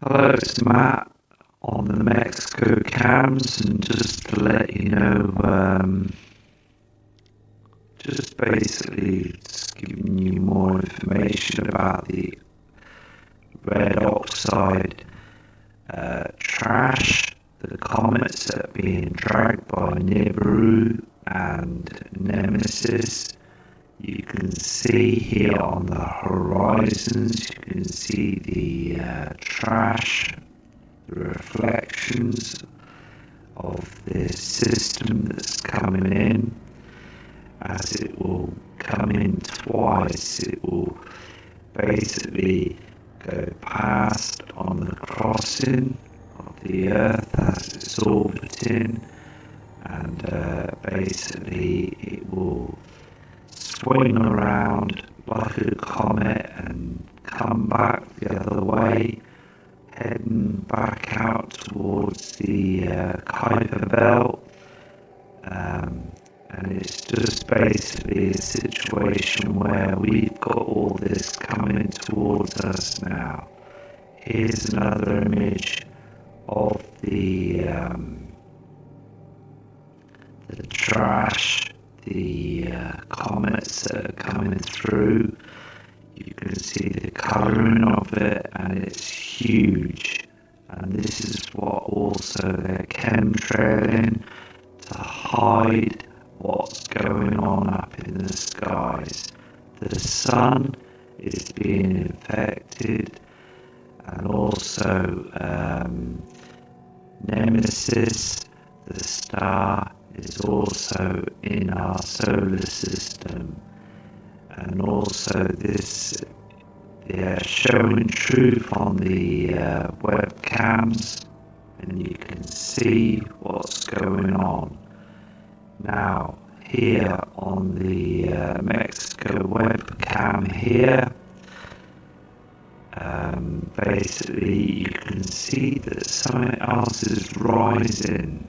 Hello, it's Matt on the Mexico cams, and just to let you know, just basically just giving you more information about the red oxide trash, the comets that are being dragged by Nibiru and Nemesis. You can see here on the horizons, you can see the trash, the reflections of this system that's coming in. As it will come in twice, it will basically go past on the crossing of the Earth as it's orbiting, and basically it will swing around like a comet and come back the other way, heading back out towards the Kuiper Belt. And it's just basically a situation where we've got all this coming towards us now. Here's another image of the trash, the comets that are coming through. You can see the colouring of it, and it's huge. And this is what also they're chemtrailing to hide what's going on up in the skies. The sun is being infected, and also Nemesis, the star, is also in our solar system. And also this, they're showing truth on the webcams, and you can see what's going on. Now here on the Mexico webcam here, basically you can see that something else is rising.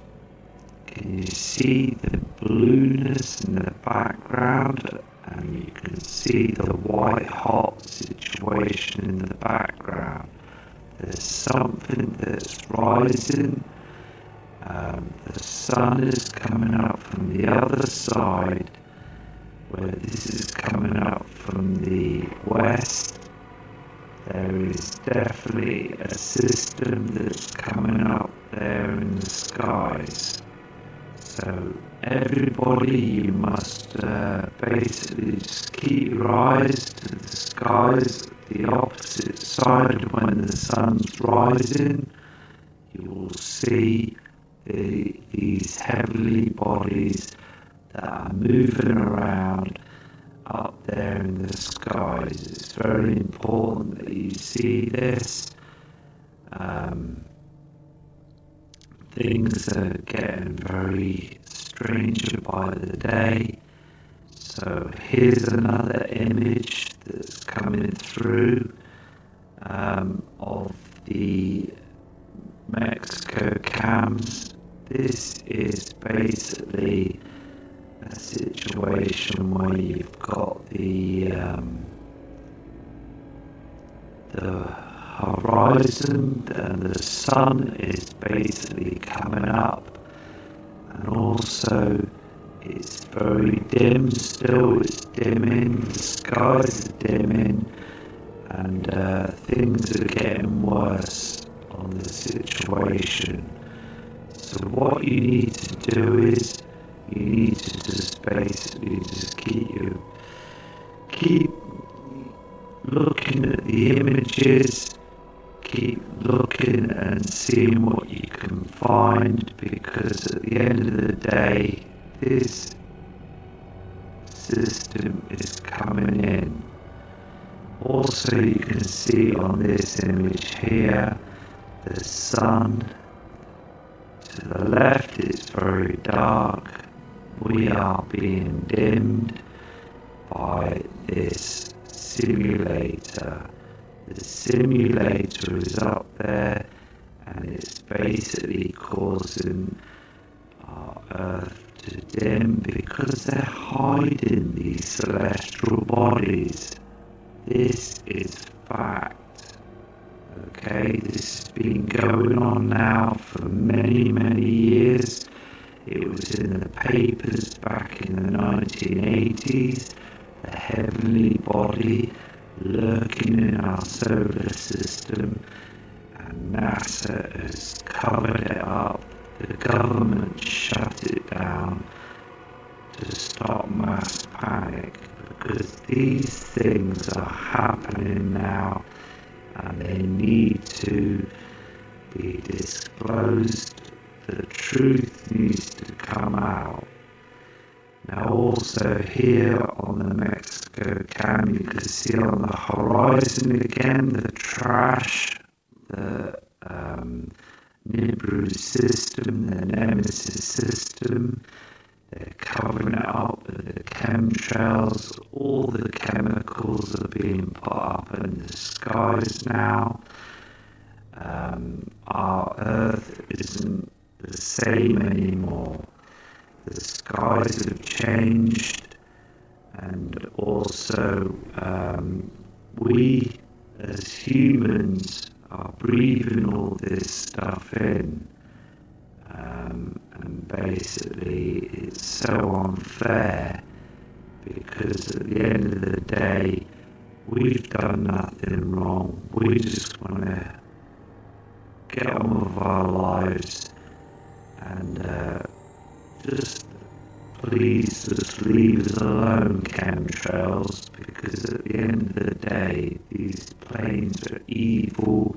Can you see the blueness in the background? And you can see the white hot situation in the background. There's something that's rising. The sun is coming up from the other side, where this is coming up from the west. There is definitely a system that's coming up there in the skies. So everybody, you must basically just keep your eyes to the skies, the opposite side. When the sun's rising, you will see these heavenly bodies that are moving around up there in the skies. It's very important that you see this. Things are getting very stranger by the day. So here's another image that's coming through of the Mexico cams. This is basically a situation where you've got the horizon, and the sun is basically coming up, and also it's very dim still. It's dimming, the skies are dimming, and things are getting worse on the situation. So what you need to do is you need to just basically just keep looking at the images, keep looking and seeing what you can find, because at the end of the day, this system is coming in. Also, you can see on this image here, the sun. To the left it's very dark. We are being dimmed by this simulator. The simulator is up there, and it's basically causing our Earth to dim because they're hiding these celestial bodies. This is fact. Okay, this has been going on now for many, many years. It was in the papers back in the 1980s. The heavenly body lurking in our solar system, and NASA has covered it up. The government shut it down to stop mass panic, because these things are happening now and they need to be disclosed. The truth needs to come out. Now also here on the Mexico Can, you can see on the horizon again the trash, the Nibiru system, the Nemesis system. They're covering it up with the chemtrails. All the chemicals are being put up in the skies now. Our Earth isn't the same anymore. The skies have changed, and also we as humans are breathing all this stuff in. And basically it's so unfair, because at the end of the day we've done nothing wrong. We just want to get on with our lives, and just please just leave us alone, chemtrails, because at the end of the day these planes are evil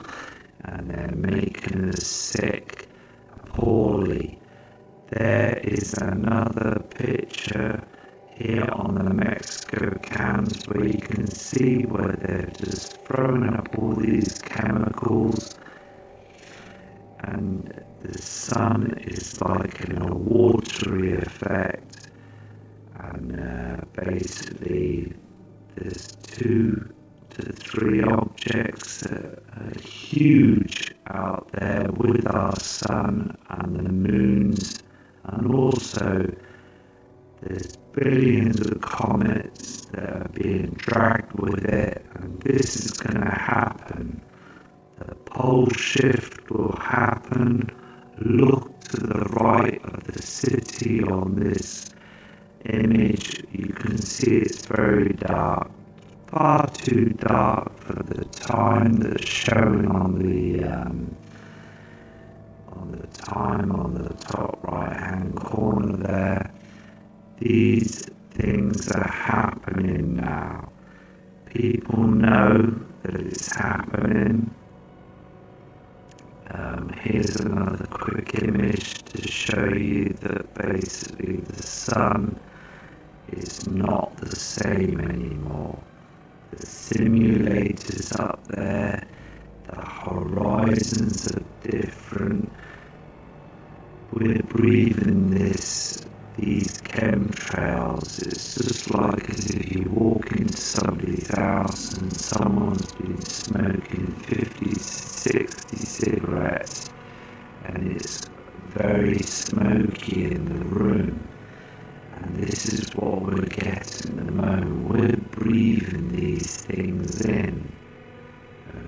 and they're making us sick poorly. There is another picture here on the Mexico Cans where you can see where they're just throwing up all these chemicals, and the sun is like in a watery effect, and basically there's 2 to 3 objects that are huge out there with our sun and the moons, and also there's billions of comets that are being dragged with it, and this is going to happen. The pole shift will happen. Look to the right of the city on this image. You can see it's very dark. Far too dark for the time that's shown on the time on the top right hand corner there. These things are happening now. People know that it's happening. Here's another quick image to show you that basically the sun is not the same anymore. The simulators up there, the horizons are different. We're breathing these chemtrails. It's just like as if you walk into somebody's house and someone's been smoking 50, 60 cigarettes, and it's very smoky in the room. And this is what we're getting at the moment. We're breathing these things in.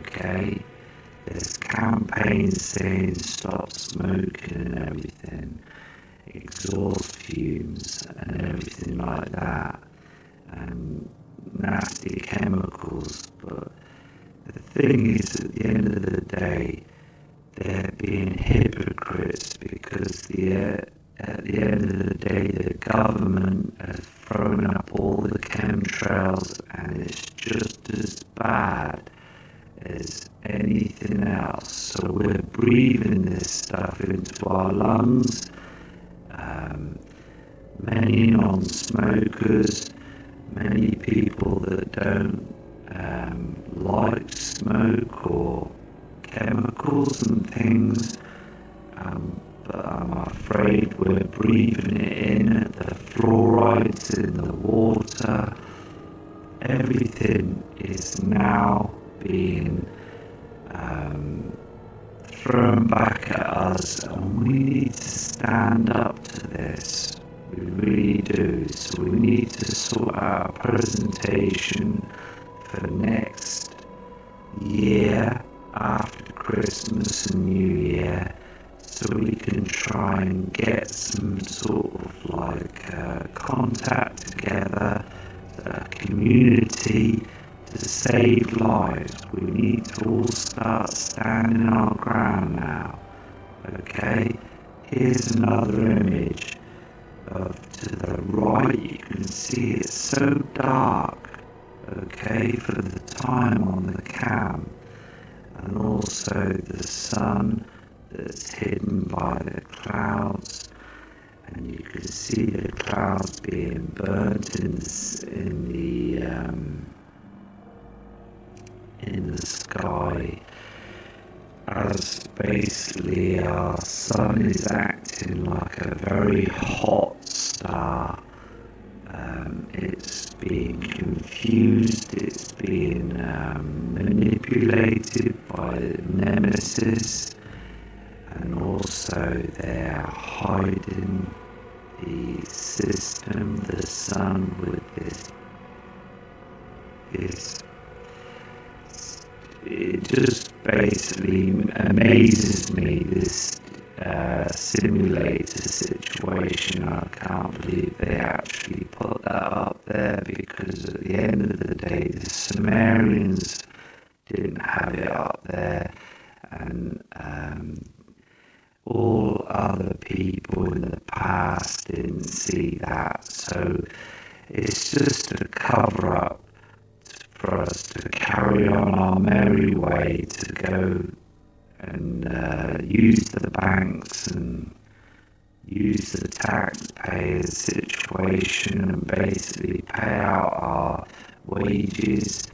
Okay? There's campaigns saying stop smoking and everything, exhaust fumes and everything like that, and nasty chemicals. But the thing is, at the end of the day, they're being hypocrites, because at the end of the day the government has thrown up all the chemtrails, and it's just as bad as anything else. So we're breathing this stuff into our lungs. Many non-smokers, many people that don't like smoke or chemicals and things, but I'm afraid we're breathing it in. The fluorides in the water, everything is now being thrown back at us, and we need to stand up to this. We really do. So we need to sort out a presentation for next year after Christmas and New Year, so we can try and get some sort of like contact together, a community to save lives. We need to all start standing our ground now. Okay, here's another image of to the right. You can see it's so dark, okay, for the time on the cam, and also the sun that's hidden by the clouds, and you can see the clouds being burnt in the sky, as basically our sun is acting like a very hot star. It's being confused, it's being manipulated by the nemesis, and also they're hiding the system, the sun, with this. It just basically amazes me, this simulator situation. I can't believe they actually put that up there, because at the end of the day the Sumerians didn't have it up there, and all other people in the past didn't see that. So it's just a cover up for us to carry on our merry way, to go and use the banks and use the taxpayers situation and basically pay out our wages,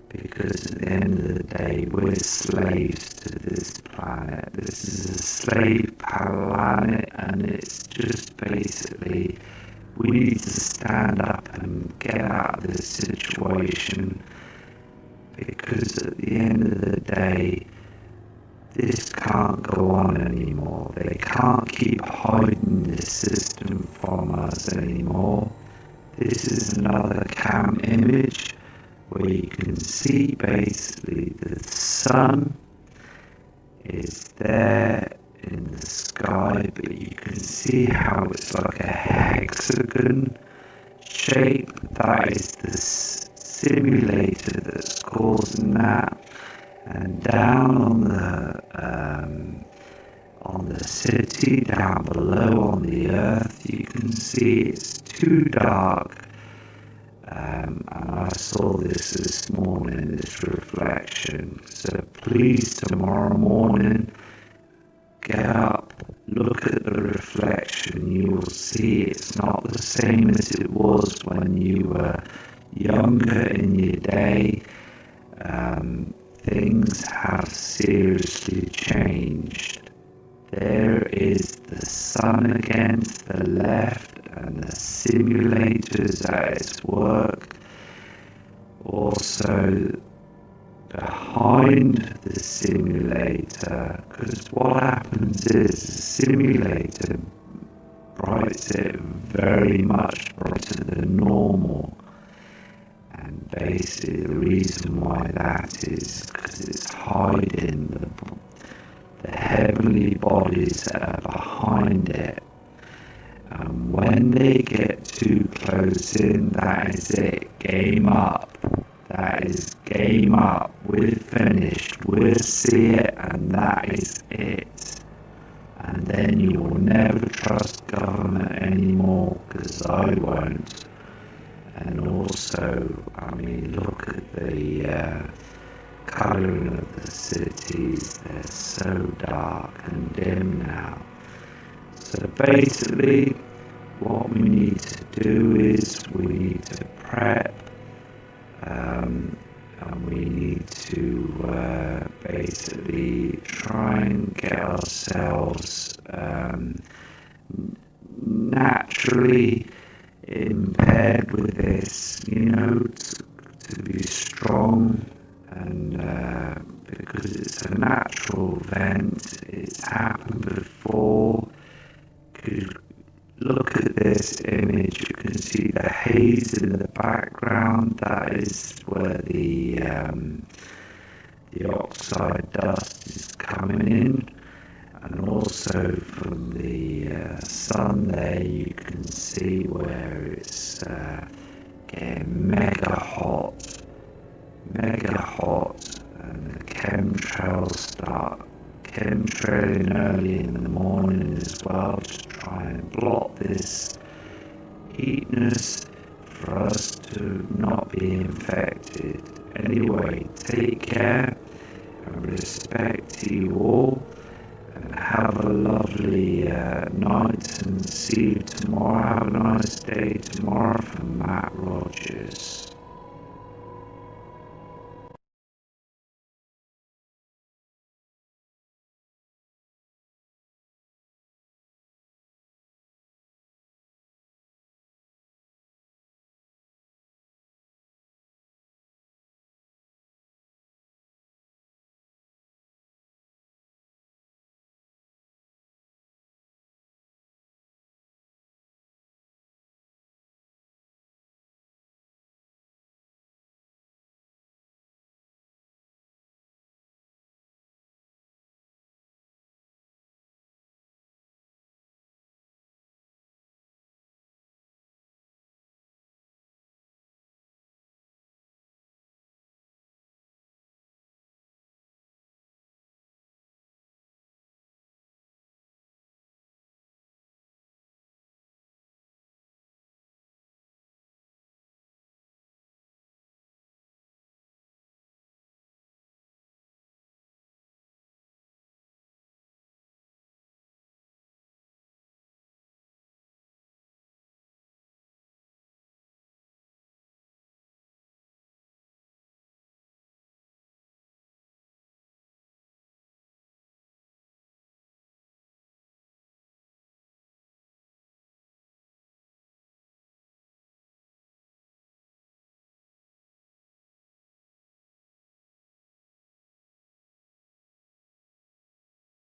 because at the end of the day we're slaves to this planet. This is a slave planet, and it's just basically we need to stand up and get out of this situation, because at the end of the day this can't go on anymore. They can't keep hiding this system from us anymore. This is another cam image where you can see basically the sun is there in the sky, but you can see how it's like a hexagon shape. That is the simulator that's causing that. And down on the city, down below on the earth, you can see it's too dark. And I saw this morning, this reflection. So please, tomorrow morning, get up, look at the reflection. You will see it's not the same as it was when you were younger in your day. Things have seriously changed. There is the sun against the left, and the simulators at its work. Also behind the simulator, because what happens is the simulator brights it very much brighter than normal. And basically the reason why that is because it's hiding the heavenly bodies that are behind it. And when they get too close in, that is it. Game up. That is game up. We're finished. We'll see it, and that is it. And then you will never trust government anymore, because I won't. And also, I mean, look at the colouring of the cities. They're so dark and dim now. So basically, what we need to do is we need to prep, and we need to basically try and get ourselves naturally impaired with this, to be strong, and because it's a natural event, it's happened before. Look at this image, you can see the haze in the background. That is where the the oxide dust is coming in, and also from the sun there you can see where it's getting mega hot, and the chemtrails start chemtrailing early in the morning as well to try and block this heatness for us to not be infected. Anyway, take care and respect to you all, and have a lovely night, and see you tomorrow. Have a nice day tomorrow from Matt Rogers.